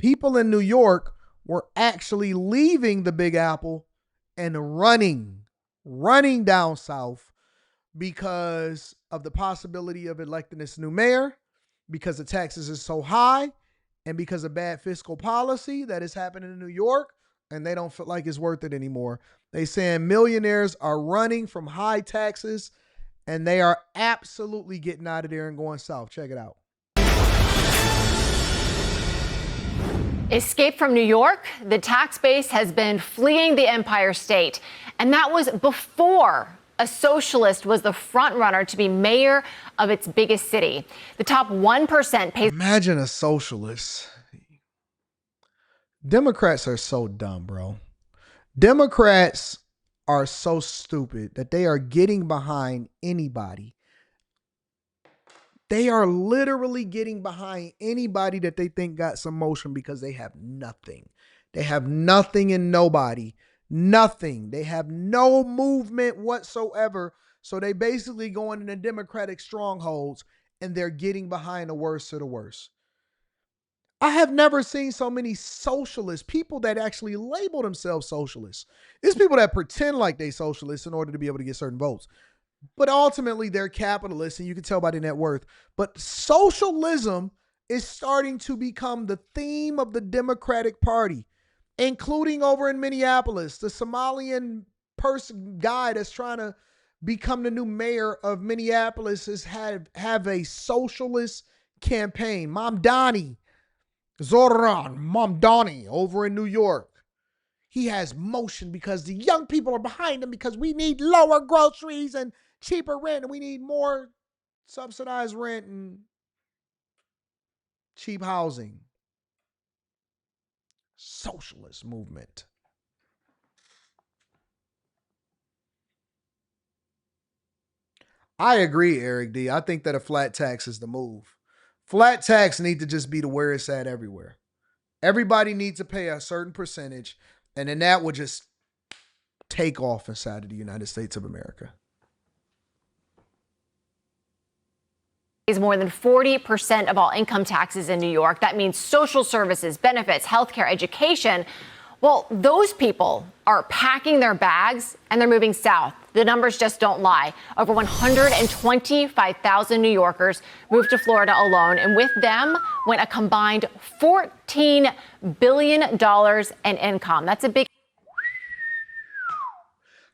people in New York were actually leaving the Big Apple and running down south because of the possibility of electing this new mayor, because the taxes is so high, and because of bad fiscal policy that is happening in New York, and they don't feel like it's worth it anymore. They saying millionaires are running from high taxes, and they are absolutely getting out of there and going south. Check it out. Escape from New York, the tax base has been fleeing the Empire State. And that was before a socialist was the front runner to be mayor of its biggest city. The top 1% pays. Imagine a socialist. Democrats are so dumb, bro. Democrats are so stupid that they are getting behind anybody. They are literally getting behind anybody that they think got some motion because they have nothing. They have nothing and nobody. Nothing. They have no movement whatsoever. So they basically going into Democratic strongholds and they're getting behind the worst of the worst. I have never seen so many socialists, people that actually label themselves socialists. It's people that pretend like they socialists in order to be able to get certain votes. But ultimately, they're capitalists, and you can tell by their net worth. But socialism is starting to become the theme of the Democratic Party, including over in Minneapolis. The Somalian guy that's trying to become the new mayor of Minneapolis has have a socialist campaign. Mamdani over in New York. He has motion because the young people are behind him because we need lower groceries and cheaper rent, and we need more subsidized rent and cheap housing. Socialist movement. I agree, Eric D. I think that a flat tax is the move. Flat tax need to just be to where it's at everywhere. Everybody needs to pay a certain percentage, and then that would just take off inside of the United States of America. Is more than 40% of all income taxes in New York. That means social services, benefits, healthcare, education. Well, those people are packing their bags and they're moving south. The numbers just don't lie. Over 125,000 New Yorkers moved to Florida alone, and with them went a combined $14 billion in income. That's a big.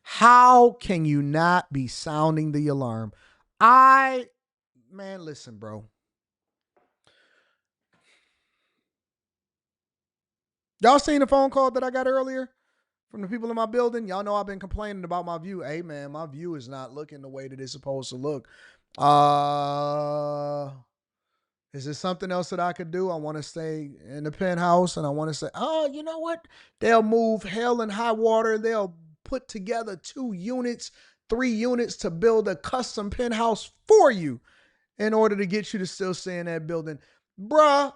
How can you not be sounding the alarm? Man, listen, bro. Y'all seen the phone call that I got earlier from the people in my building? Y'all know I've been complaining about my view. Hey, man, my view is not looking the way that it's supposed to look. Is there something else that I could do? I want to stay in the penthouse, and I want to say, oh, you know what? They'll move hell and high water. They'll put together 2 units, 3 units to build a custom penthouse for you in order to get you to still stay in that building. Bruh,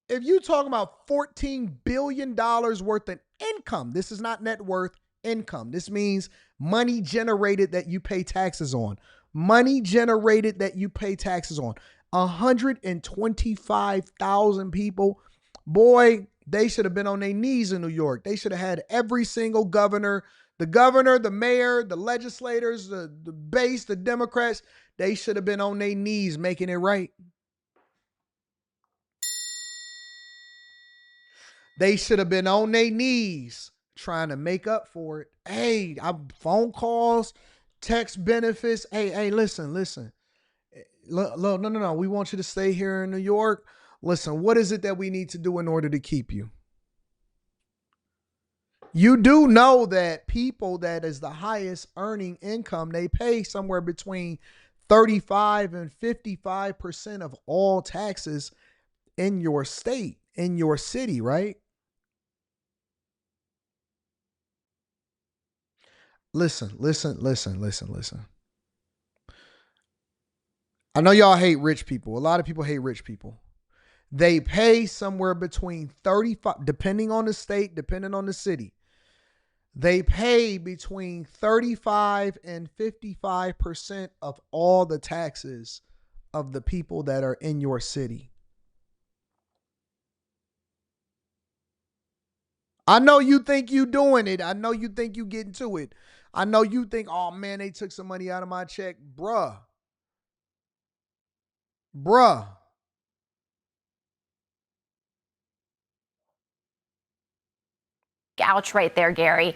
if you talking about $14 billion worth of income, this is not net worth, income. This means money generated that you pay taxes on. Money generated that you pay taxes on. 125,000 people. Boy, they should have been on their knees in New York. They should have had every single governor, the mayor, the legislators, the base, the Democrats. They should have been on their knees making it right. They should have been on their knees trying to make up for it. Hey, phone calls, text benefits. Hey, listen. No. We want you to stay here in New York. Listen, what is it that we need to do in order to keep you? You do know that people that is the highest earning income, they pay somewhere between 35 and 55% of all taxes in your state, in your city, right? Listen. I know y'all hate rich people. A lot of people hate rich people. They pay somewhere between 35, depending on the state, depending on the city. They pay between 35 and 55% of all the taxes of the people that are in your city. I know you think you doing it. I know you think you getting to it. I know you think, oh man, they took some money out of my check. Bruh. Bruh. Ouch right there, Gary.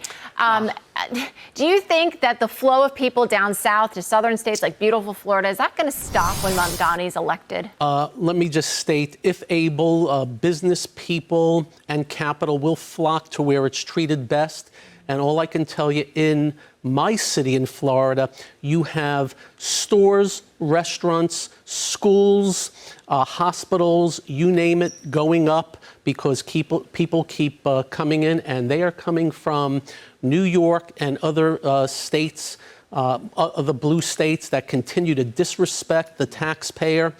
Do you think that the flow of people down south to southern states like beautiful Florida, is that going to stop when Mamdani's elected? Let me just state, if able, business people and capital will flock to where it's treated best. And all I can tell you, in my city in Florida, you have stores, restaurants, schools, hospitals, you name it, going up because people keep coming in, and they are coming from New York and other states, the blue states that continue to disrespect the taxpayer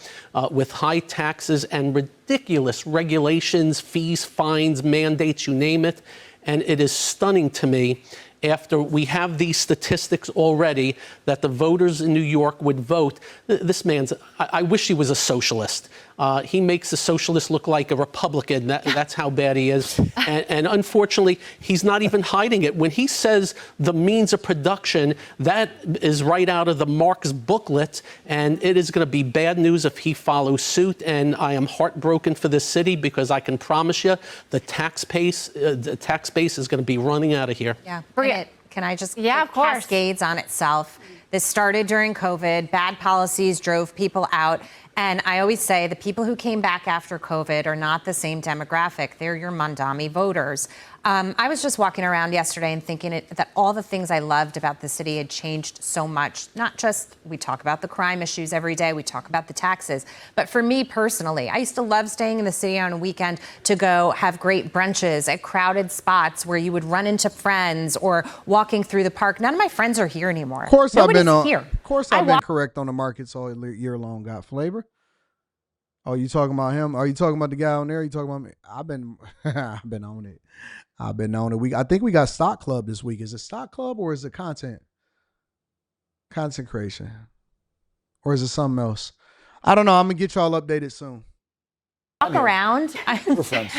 with high taxes and ridiculous regulations, fees, fines, mandates, you name it. And it is stunning to me, after we have these statistics already, that the voters in New York would vote. This man's, I wish he was a socialist. He makes a socialist look like a Republican. That's how bad he is. And unfortunately, he's not even hiding it. When he says the means of production, that is right out of the Marx booklet. And it is going to be bad news if he follows suit. And I am heartbroken for this city, because I can promise you the tax base is going to be running out of here. Yeah. Brilliant. Can I just of course. Cascades on itself. This started during COVID. Bad policies drove people out. And I always say the people who came back after COVID are not the same demographic. They're your Mamdani voters. I was just walking around yesterday and thinking that all the things I loved about the city had changed so much. Not just, we talk about the crime issues every day, we talk about the taxes, but for me personally, I used to love staying in the city on a weekend to go have great brunches at crowded spots where you would run into friends, or walking through the park. None of my friends are here anymore. Of course, Nobody's here. Of course, I've been correct on the markets all year long. Got flavor. Oh, you talking about him? Are you talking about the guy on there? You talking about me? I've been on it. I've been on it. I think we got Stock Club this week. Is it Stock Club or is it content creation, or is it something else? I don't know. I'm gonna get y'all updated soon. Walk around. We're friends.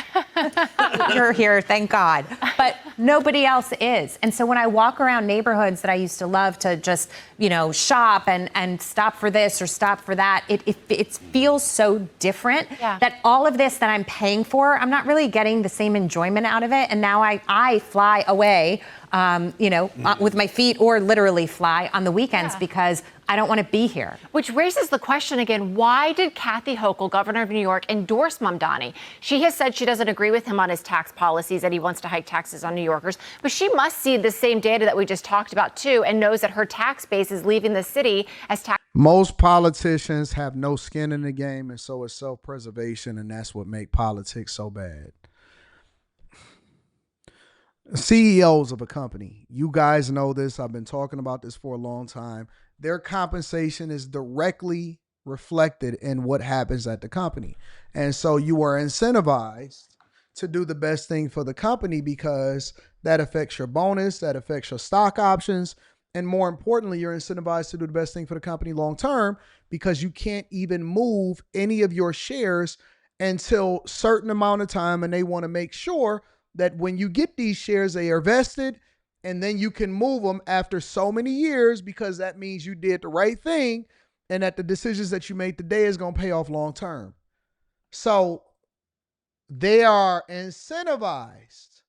You're here, thank God. But nobody else is. And so when I walk around neighborhoods that I used to love to just, shop and stop for this or stop for that, it feels so different that all of this that I'm paying for, I'm not really getting the same enjoyment out of it. And now I fly away, with my feet, or literally fly on the weekends because I don't want to be here. Which raises the question again, why did Kathy Hochul, governor of New York, endorse Mamdani? She has said she doesn't agree with him on his tax policies, that he wants to hike taxes on New Yorkers, but she must see the same data that we just talked about too, and knows that her tax base is leaving the city as tax. Most politicians have no skin in the game, and so is self-preservation, and that's what makes politics so bad. CEOs of a company, you guys know this, I've been talking about this for a long time, their compensation is directly reflected in what happens at the company. And so you are incentivized to do the best thing for the company, because that affects your bonus, that affects your stock options, and more importantly, you're incentivized to do the best thing for the company long term, because you can't even move any of your shares until a certain amount of time, and they want to make sure that when you get these shares, they are vested, and then you can move them after so many years, because that means you did the right thing and that the decisions that you made today is going to pay off long term. So they are incentivized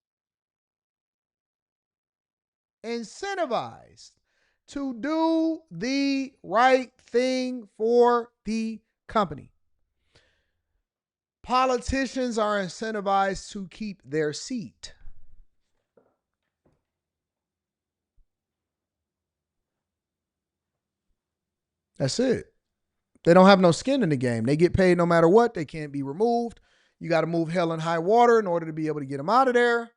to do the right thing for the company. Politicians are incentivized to keep their seat. That's it. They don't have no skin in the game. They get paid no matter what. They can't be removed. You got to move hell and high water in order to be able to get them out of there.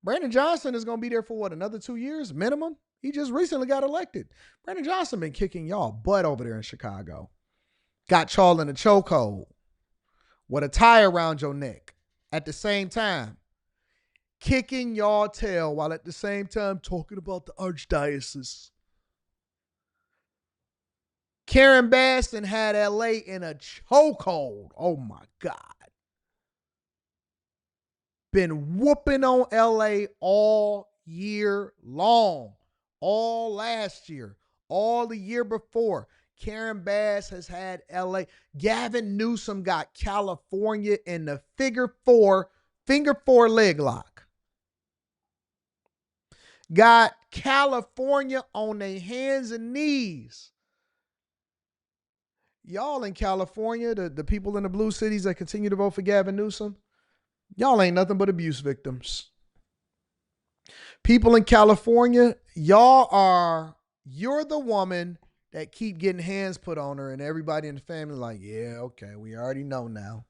Brandon Johnson is going to be there for what, another 2 years minimum? He just recently got elected. Brandon Johnson been kicking y'all butt over there in Chicago. Got y'all in a chokehold with a tie around your neck at the same time. Kicking y'all tail while at the same time talking about the archdiocese. Karen Baston had LA in a chokehold. Oh my God. been whooping on LA all year long, all last year, all the year before. Karen Bass has had LA. Gavin Newsom got California in the finger four leg lock. Got California on their hands and knees. Y'all in California, the people in the blue cities that continue to vote for Gavin Newsom, y'all ain't nothing but abuse victims. People in California, you're the woman that keep getting hands put on her, and everybody in the family like, yeah, okay, we already know now.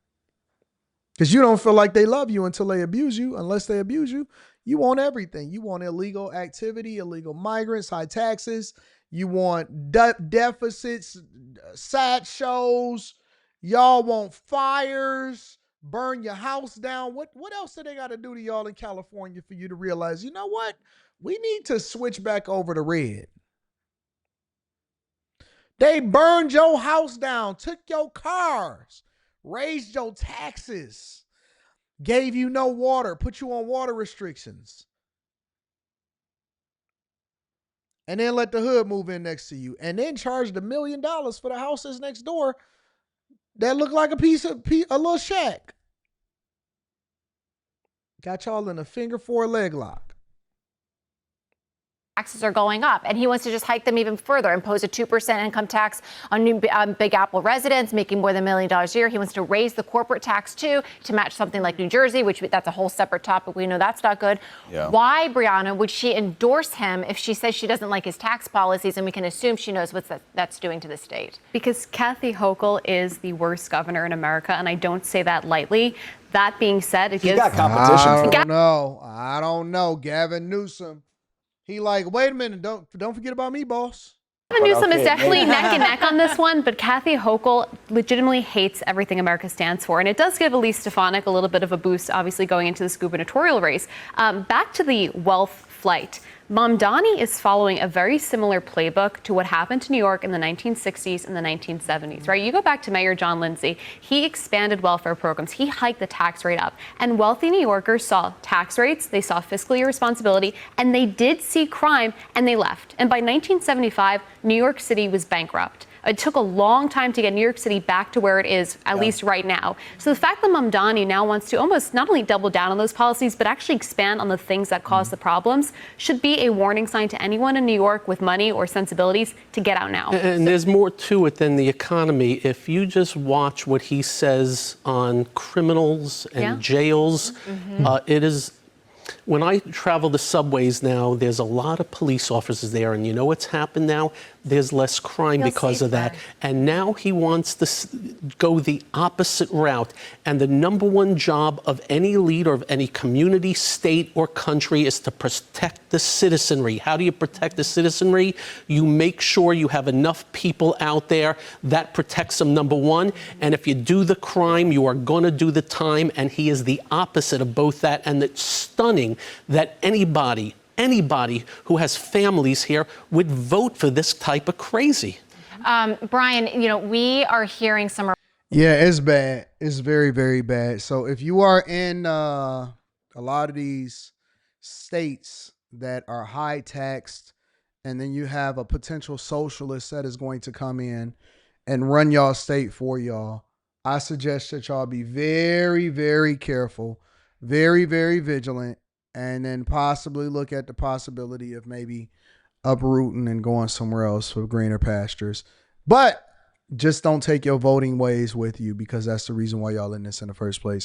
Because you don't feel like they love you until they abuse you. Unless they abuse you, you want everything. You want illegal activity, illegal migrants, high taxes. You want deficits, sad shows. Y'all want fires, burn your house down. What else do they got to do to y'all in California for you to realize, you know what? We need to switch back over to red. They burned your house down, took your cars, raised your taxes, gave you no water, put you on water restrictions, and then let the hood move in next to you, and then charged $1 million for the houses next door that look like a little shack. Got y'all in a finger four leg lock. Taxes are going up, and he wants to just hike them even further, impose a 2% income tax on new Big Apple residents making more than $1 million a year. He wants to raise the corporate tax, too, to match something like New Jersey, which that's a whole separate topic. We know that's not good. Yeah. Why, Brianna, would she endorse him if she says she doesn't like his tax policies, and we can assume she knows what that's doing to the state? Because Kathy Hochul is the worst governor in America, and I don't say that lightly. That being said, it gives... got competition. I don't know. Gavin Newsom. He like, wait a minute, don't forget about me, boss. Gavin Newsom is definitely neck and neck on this one, but Kathy Hochul legitimately hates everything America stands for. And it does give Elise Stefanik a little bit of a boost, obviously, going into this gubernatorial race. Back to the wealth flight. Mamdani is following a very similar playbook to what happened to New York in the 1960s and the 1970s, right? You go back to Mayor John Lindsay. He expanded welfare programs. He hiked the tax rate up. And wealthy New Yorkers saw tax rates, they saw fiscal irresponsibility, and they did see crime, and they left. And by 1975, New York City was bankrupt. It took a long time to get New York City back to where it is, at least right now. So the fact that Mamdani now wants to almost not only double down on those policies, but actually expand on the things that cause the problems should be a warning sign to anyone in New York with money or sensibilities to get out now. And there's more to it than the economy. If you just watch what he says on criminals and jails, it is... When I travel the subways now, there's a lot of police officers there, and you know what's happened now? There's less crime because of that. And now he wants to go the opposite route. And the number one job of any leader of any community, state, or country is to protect the citizenry. How do you protect the citizenry? You make sure you have enough people out there that protects them, number one. And if you do the crime, you are going to do the time. And he is the opposite of both that. And it's stunning that anybody who has families here would vote for this type of crazy. Brian, we are hearing some... Yeah, it's bad. It's very, very bad. So if you are in a lot of these states that are high taxed, and then you have a potential socialist that is going to come in and run y'all state for y'all, I suggest that y'all be very, very careful, very, very vigilant, and then possibly look at the possibility of maybe uprooting and going somewhere else for greener pastures. But just don't take your voting ways with you, because that's the reason why y'all in this in the first place.